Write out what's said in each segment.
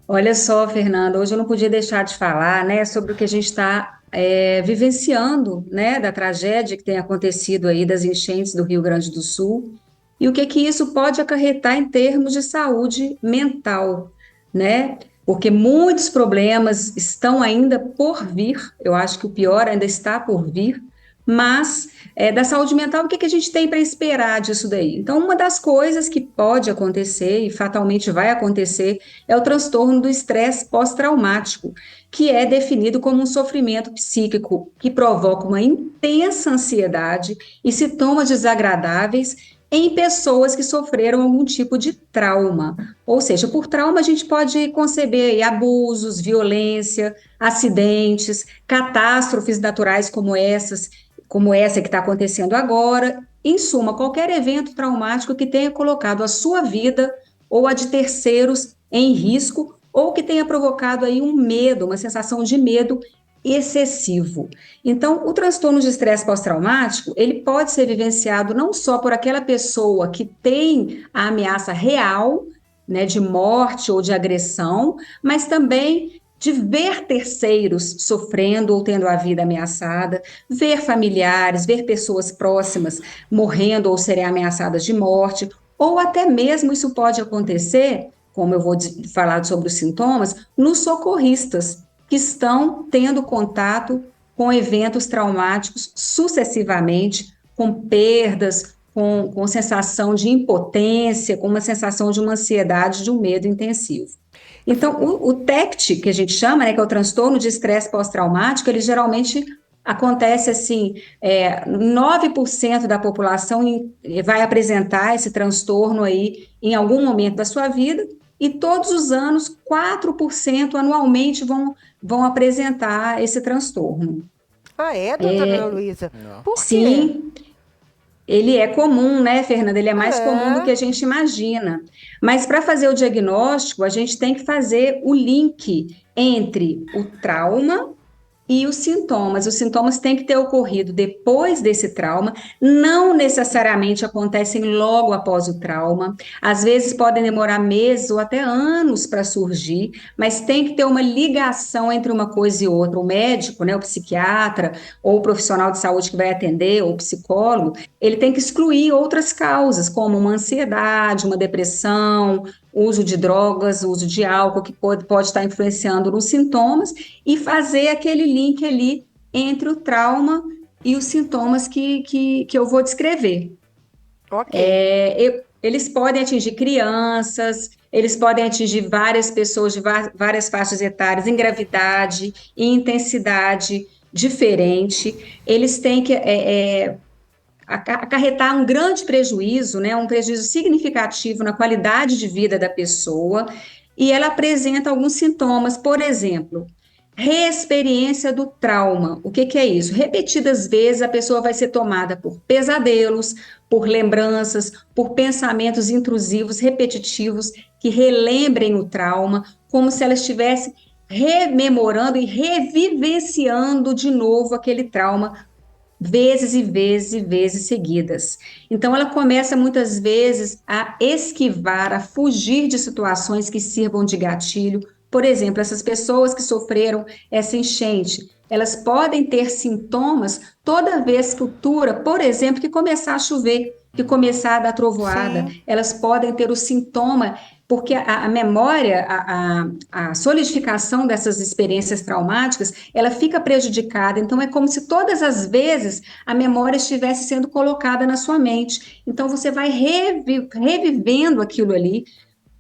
Olha só, Fernanda, hoje eu não podia deixar de falar, né, sobre o que a gente está vivenciando, né, da tragédia que tem acontecido aí das enchentes do Rio Grande do Sul e o que que isso pode acarretar em termos de saúde mental, né? Porque muitos problemas estão ainda por vir, eu acho que o pior ainda está por vir, mas da saúde mental, o que que a gente tem para esperar disso daí? Então, uma das coisas que pode acontecer e fatalmente vai acontecer é o transtorno do estresse pós-traumático, que é definido como um sofrimento psíquico que provoca uma intensa ansiedade e sintomas desagradáveis em pessoas que sofreram algum tipo de trauma. Ou seja, por trauma a gente pode conceber aí abusos, violência, acidentes, catástrofes naturais como essa que está acontecendo agora. Em suma, qualquer evento traumático que tenha colocado a sua vida ou a de terceiros em risco ou que tenha provocado aí um medo, uma sensação de medo excessivo. Então, o transtorno de estresse pós-traumático, ele pode ser vivenciado não só por aquela pessoa que tem a ameaça real, né, de morte ou de agressão, mas também de ver terceiros sofrendo ou tendo a vida ameaçada, ver familiares, ver pessoas próximas morrendo ou serem ameaçadas de morte, ou até mesmo isso pode acontecer, como eu vou falar sobre os sintomas, nos socorristas que estão tendo contato com eventos traumáticos sucessivamente, com perdas, com sensação de impotência, com uma sensação de uma ansiedade, de um medo intensivo. Então, o TECT, que a gente chama, né, que é o transtorno de estresse pós-traumático, ele geralmente acontece assim, 9% da população vai apresentar esse transtorno aí em algum momento da sua vida, e todos os anos, 4% anualmente vão apresentar esse transtorno. Ah, é, doutora Ana Luísa? Não. Por quê? Sim, ele é comum, né, Fernanda? Ele é mais comum do que É. a gente imagina. Mas para fazer o diagnóstico, a gente tem que fazer o link entre o trauma e os sintomas. Os sintomas têm que ter ocorrido depois desse trauma, não necessariamente acontecem logo após o trauma. Às vezes podem demorar meses ou até anos para surgir, mas tem que ter uma ligação entre uma coisa e outra. O médico, né, o psiquiatra, ou o profissional de saúde que vai atender, ou o psicólogo, ele tem que excluir outras causas, como uma ansiedade, uma depressão, uso de drogas, uso de álcool, que pode estar influenciando nos sintomas, e fazer aquele link ali entre o trauma e os sintomas que eu vou descrever. Ok. Eles podem atingir crianças, eles podem atingir várias pessoas de várias faixas etárias, em gravidade, em intensidade diferente. Eles têm que acarretar um grande prejuízo, né, um prejuízo significativo na qualidade de vida da pessoa, e ela apresenta alguns sintomas, por exemplo, reexperiência do trauma. O que que é isso? Repetidas vezes a pessoa vai ser tomada por pesadelos, por lembranças, por pensamentos intrusivos, repetitivos, que relembrem o trauma, como se ela estivesse rememorando e revivenciando de novo aquele trauma vezes e vezes e vezes seguidas. Então, ela começa muitas vezes a esquivar, a fugir de situações que sirvam de gatilho. Por exemplo, essas pessoas que sofreram essa enchente, elas podem ter sintomas toda vez futura, por exemplo, que começar a chover, que começar a dar trovoada, Sim. elas podem ter o sintoma, porque a memória, a solidificação dessas experiências traumáticas, ela fica prejudicada. Então, é como se todas as vezes a memória estivesse sendo colocada na sua mente. Então, você vai revivendo aquilo ali,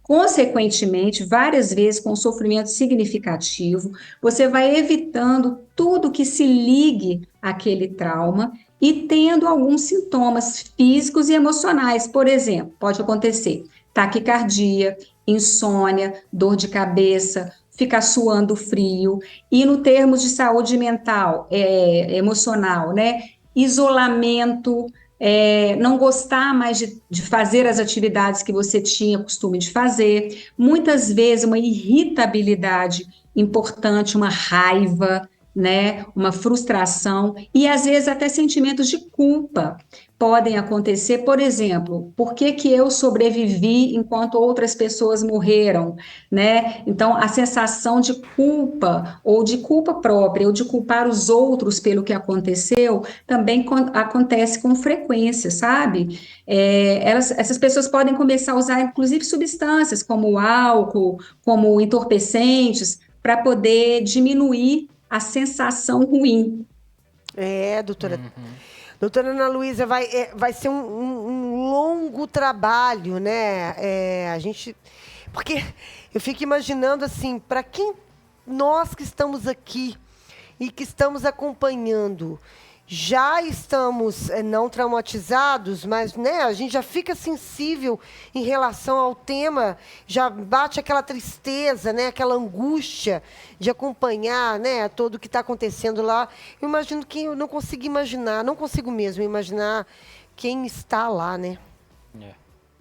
consequentemente, várias vezes com um sofrimento significativo, você vai evitando tudo que se ligue àquele trauma e tendo alguns sintomas físicos e emocionais. Por exemplo, pode acontecer taquicardia, insônia, dor de cabeça, ficar suando frio, e no termos de saúde mental, emocional, né? Isolamento, não gostar mais de fazer as atividades que você tinha costume de fazer, muitas vezes uma irritabilidade importante, uma raiva, né, uma frustração e às vezes até sentimentos de culpa podem acontecer. Por exemplo, por que que eu sobrevivi enquanto outras pessoas morreram, né? Então, a sensação de culpa ou de culpa própria ou de culpar os outros pelo que aconteceu também acontece com frequência, sabe? Essas pessoas podem começar a usar, inclusive, substâncias como o álcool, como entorpecentes, para poder diminuir a sensação ruim. Doutora. Doutora Ana Luísa, vai ser um longo trabalho, né? A gente. Porque eu fico imaginando assim, para quem nós que estamos aqui e que estamos acompanhando, já estamos não traumatizados, mas né, a gente já fica sensível em relação ao tema, já bate aquela tristeza, né, aquela angústia de acompanhar, né, tudo o que está acontecendo lá. Eu imagino que eu não consigo imaginar, não consigo mesmo imaginar quem está lá, né?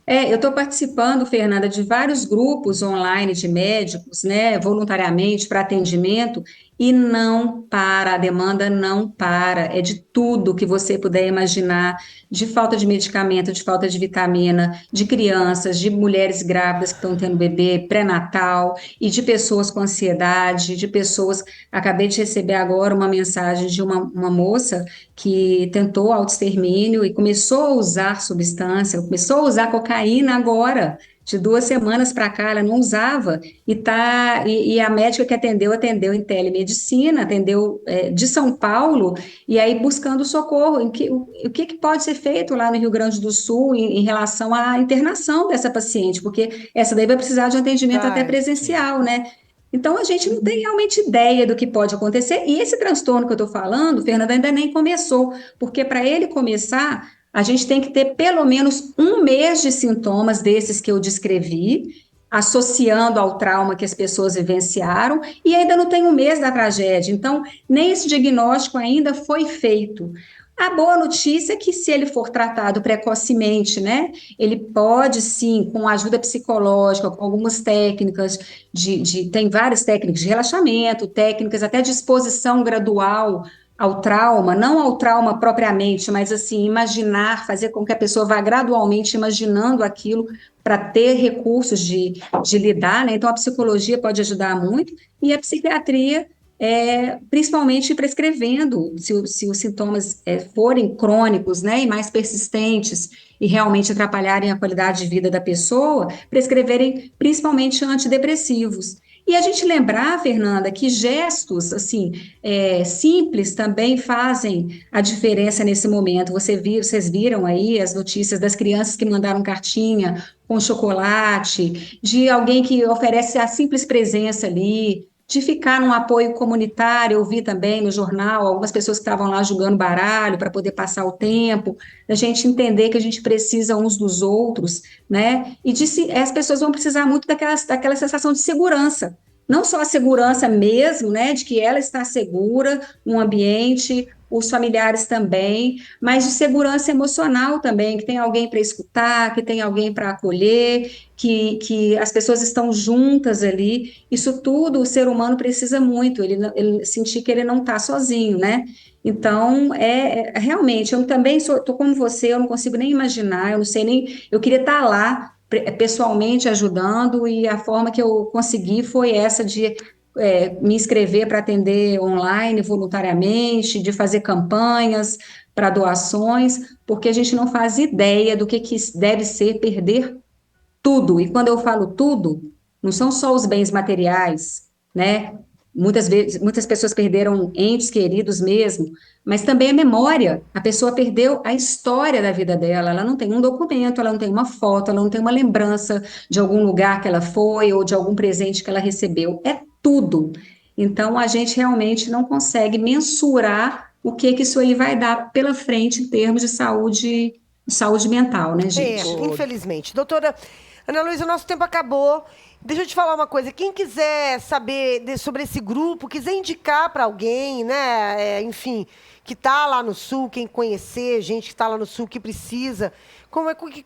Eu estou participando, Fernanda, de vários grupos online de médicos, né, voluntariamente para atendimento, e não para, a demanda não para, é de tudo que você puder imaginar, de falta de medicamento, de falta de vitamina, de crianças, de mulheres grávidas que estão tendo bebê, pré-natal, e de pessoas com ansiedade, de pessoas, acabei de receber agora uma mensagem de uma moça que tentou autoextermínio e começou a usar substância, começou a usar cocaína agora, de 2 semanas para cá, ela não usava, e a médica que atendeu em telemedicina, atendeu de São Paulo, e aí buscando socorro, o que que pode ser feito lá no Rio Grande do Sul em relação à internação dessa paciente, porque essa daí vai precisar de um atendimento até Vai. presencial, né? Então, a gente não tem realmente ideia do que pode acontecer. E esse transtorno que eu estou falando, Fernanda, ainda nem começou, porque para ele começar, a gente tem que ter pelo menos 1 mês de sintomas desses que eu descrevi, associando ao trauma que as pessoas vivenciaram, e ainda não tem 1 mês da tragédia. Então, nem esse diagnóstico ainda foi feito. A boa notícia é que, se ele for tratado precocemente, né, ele pode sim, com ajuda psicológica, com algumas técnicas, tem várias técnicas de relaxamento, técnicas até de exposição gradual ao trauma, não ao trauma propriamente, mas assim, imaginar, fazer com que a pessoa vá gradualmente imaginando aquilo para ter recursos de lidar, né? Então, a psicologia pode ajudar muito, e a psiquiatria principalmente prescrevendo, se os sintomas forem crônicos, né, e mais persistentes, e realmente atrapalharem a qualidade de vida da pessoa, prescreverem principalmente antidepressivos. E a gente lembrar, Fernanda, que gestos, assim, simples também fazem a diferença nesse momento. Vocês viram aí as notícias das crianças que mandaram cartinha com chocolate, de alguém que oferece a simples presença ali, de ficar num apoio comunitário. Eu vi também no jornal algumas pessoas que estavam lá jogando baralho para poder passar o tempo, da gente entender que a gente precisa uns dos outros, né? E as pessoas vão precisar muito daquela sensação de segurança. Não só a segurança mesmo, né, de que ela está segura no ambiente, os familiares também, mas de segurança emocional também, que tem alguém para escutar, que tem alguém para acolher, que as pessoas estão juntas ali. Isso tudo o ser humano precisa muito, ele sentir que ele não está sozinho, né? Então, realmente, eu também estou como você, eu não consigo nem imaginar, eu não sei nem, eu queria estar lá pessoalmente ajudando, e a forma que eu consegui foi essa de me inscrever para atender online voluntariamente, de fazer campanhas para doações, porque a gente não faz ideia do que deve ser perder tudo. E quando eu falo tudo, não são só os bens materiais, né? Muitas vezes, muitas pessoas perderam entes queridos mesmo, mas também a memória. A pessoa perdeu a história da vida dela. Ela não tem um documento, ela não tem uma foto, ela não tem uma lembrança de algum lugar que ela foi ou de algum presente que ela recebeu. É tudo. Então, a gente realmente não consegue mensurar o que isso aí vai dar pela frente em termos de saúde mental, né, gente? Infelizmente. Doutora Ana Luísa, o nosso tempo acabou. Deixa eu te falar uma coisa. Quem quiser saber sobre esse grupo, quiser indicar para alguém, né? Enfim, que está lá no Sul, quem conhecer, gente que está lá no Sul que precisa,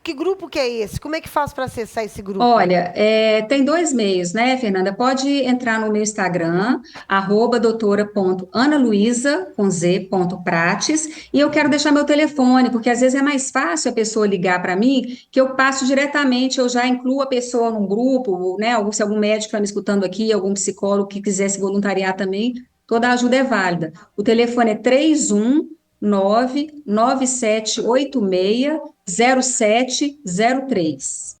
Que grupo que é esse? Como é que faz para acessar esse grupo? Olha, tem dois meios, né, Fernanda? Pode entrar no meu Instagram, doutora.analuiza, com Z, ponto, prates, e eu quero deixar meu telefone, porque às vezes é mais fácil a pessoa ligar para mim, que eu passo diretamente, eu já incluo a pessoa num grupo, né? Se algum médico está me escutando aqui, algum psicólogo que quiser se voluntariar também, toda a ajuda é válida. O telefone é 319 9786 0703.